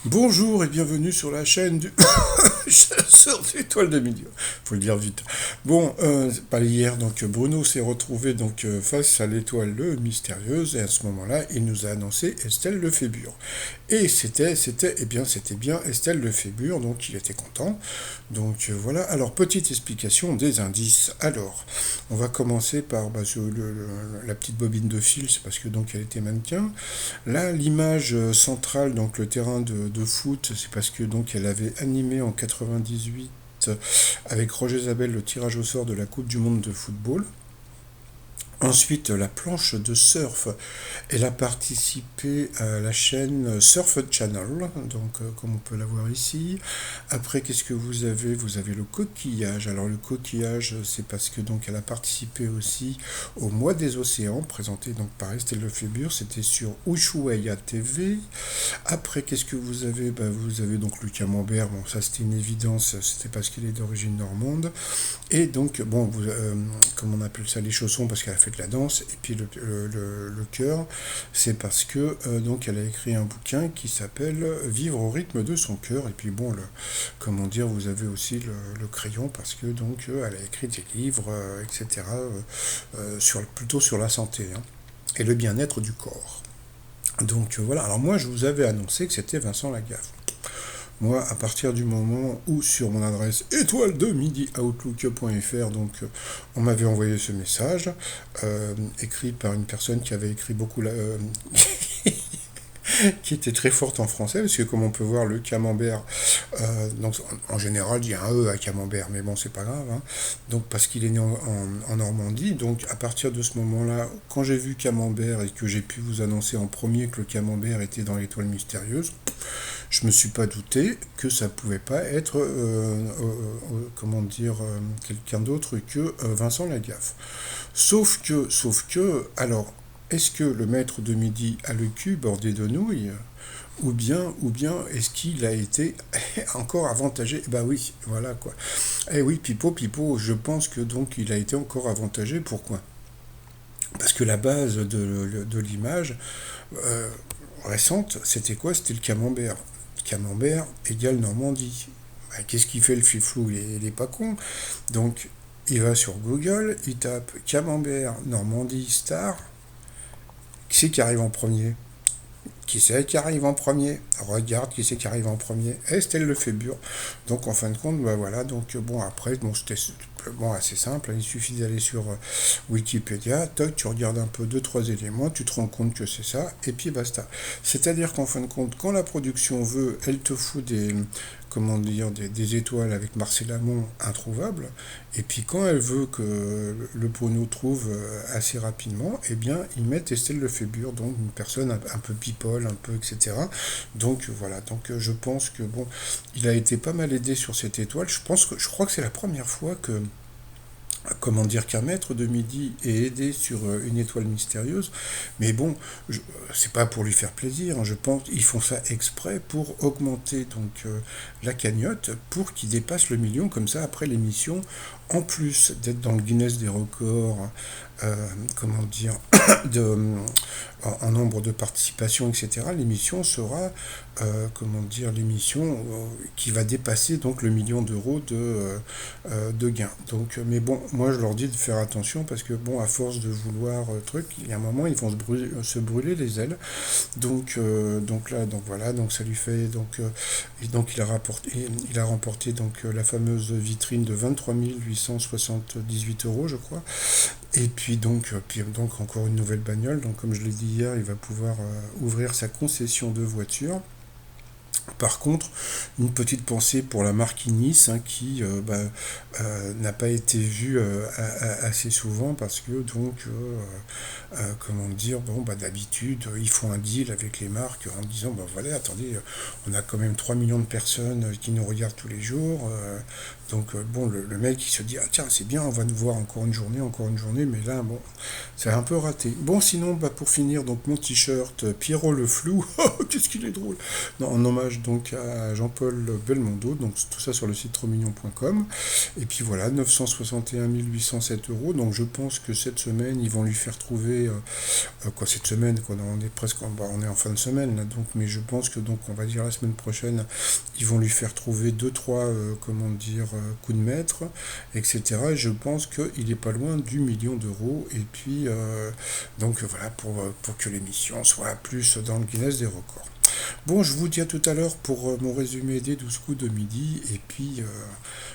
Bonjour et bienvenue sur la chaîne du chasseur d'étoiles de milieu. Faut le dire vite. Bon, pas hier, donc Bruno s'est retrouvé face à l'étoile mystérieuse et à ce moment-là, il nous a annoncé Estelle Lefébure. Et c'était bien Estelle Lefébure, donc il était content. Donc voilà. Alors petite explication des indices. Alors, on va commencer par la petite bobine de fil, c'est parce que donc elle était mannequin. Là, l'image centrale, donc le terrain de foot, c'est parce que donc elle avait animé en 98 avec Roger Zabel le tirage au sort de la Coupe du Monde de football. Ensuite, la planche de surf, elle a participé à la chaîne Surf Channel, donc comme on peut la voir ici. Après, qu'est-ce que vous avez? Vous avez le coquillage. Alors le coquillage, c'est parce que donc elle a participé aussi au Mois des Océans, présenté donc par Estelle Lefébure. C'était sur Ushuaïa TV. Après, qu'est-ce que vous avez? Vous avez donc le camembert. Bon, ça c'était une évidence. C'était parce qu'il est d'origine normande. Et donc, bon, comment on appelle ça, les chaussons, parce qu'elle a fait de la danse, et puis le cœur, c'est parce que donc elle a écrit un bouquin qui s'appelle Vivre au rythme de son cœur. Et puis bon, comment dire, vous avez aussi le crayon, parce que donc elle a écrit des livres, etc., plutôt sur la santé, hein, et le bien-être du corps. Donc voilà, alors moi je vous avais annoncé que c'était Vincent Lagaffe. Moi, à partir du moment où sur mon adresse étoile de midi outlook.fr, donc on m'avait envoyé ce message, écrit par une personne qui avait écrit beaucoup qui était très forte en français, parce que comme on peut voir le camembert, donc en général il y a un E à camembert, mais bon c'est pas grave, hein. Donc parce qu'il est né en Normandie, donc à partir de ce moment-là, quand j'ai vu camembert et que j'ai pu vous annoncer en premier que le camembert était dans l'étoile mystérieuse, je me suis pas douté que ça pouvait pas être, comment dire, quelqu'un d'autre que Vincent Lagaffe. Alors, est-ce que le maître de midi a le cul bordé de nouilles, ou bien est-ce qu'il a été encore avantagé? Bah oui, voilà quoi. Eh oui, Pipo, je pense que donc il a été encore avantagé. Pourquoi? Parce que la base de l'image euh, récente, c'était quoi? C'était le camembert. Camembert égale Normandie. Bah, qu'est-ce qu'il fait le fiflou? Il est pas con. Donc, il va sur Google, il tape Camembert Normandie Star. Qui c'est qui arrive en premier? Qui c'est qui arrive en premier? Regarde qui c'est qui arrive en premier. Estelle Lefébure. Donc en fin de compte, bah voilà. Donc bon après, bon c'était bon assez simple. Il suffit d'aller sur Wikipédia. Toc, tu regardes un peu deux trois éléments, tu te rends compte que c'est ça, et puis basta. C'est-à-dire qu'en fin de compte, quand la production veut, elle te fout des comment dire des étoiles avec Marcel Amont introuvables, et puis quand elle veut que le Bruno trouve assez rapidement, eh bien ils mettent Estelle Lefébure, donc une personne un peu people, un peu etc. Donc voilà, donc je pense que bon, il a été pas mal aidé sur cette étoile. Je crois que c'est la première fois que comment dire qu'un maître de midi est aidé sur une étoile mystérieuse, mais bon, c'est pas pour lui faire plaisir, hein, je pense ils font ça exprès pour augmenter donc la cagnotte pour qu'il dépasse le million, comme ça après l'émission, en plus d'être dans le Guinness des records, comment dire, de, en nombre de participations, etc., l'émission sera, comment dire, l'émission qui va dépasser donc le million d'euros de gains. Donc, mais bon, moi je leur dis de faire attention parce que bon, à force de vouloir truc, il y a un moment ils vont se brûler les ailes. Donc là, donc voilà, donc ça lui fait et donc il a remporté donc la fameuse vitrine de 23 878 euros, je crois. Et puis donc encore une nouvelle bagnole. Donc comme je l'ai dit hier, il va pouvoir ouvrir sa concession de voiture. Par contre, une petite pensée pour la marque Inis, hein, qui n'a pas été vue assez souvent parce que donc comment dire, bon bah d'habitude ils font un deal avec les marques en disant bah voilà, attendez, on a quand même 3 millions de personnes qui nous regardent tous les jours, donc bon, le mec il se dit ah tiens c'est bien, on va nous voir encore une journée, mais là bon c'est un peu raté. Bon sinon bah pour finir, donc mon t-shirt Pierrot le flou, qu'est-ce qu'il est drôle, non, en hommage hommage donc à Jean-Paul Belmondo, donc tout ça sur le site trosmignon.com. Et puis voilà, 961 807 euros. Donc je pense que cette semaine, ils vont lui faire trouver, quoi, cette semaine, quoi, on est presque, on est en fin de semaine, là, donc, mais je pense que, donc, on va dire la semaine prochaine, ils vont lui faire trouver deux, trois, comment dire, coups de maître, etc. Et je pense qu'il est pas loin du million d'euros. Et puis, donc voilà, pour que l'émission soit plus dans le Guinness des records. Bon, je vous dis à tout à l'heure pour mon résumé des 12 coups de midi. Et puis,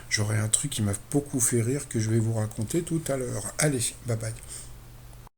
j'aurai un truc qui m'a beaucoup fait rire que je vais vous raconter tout à l'heure. Allez, bye bye.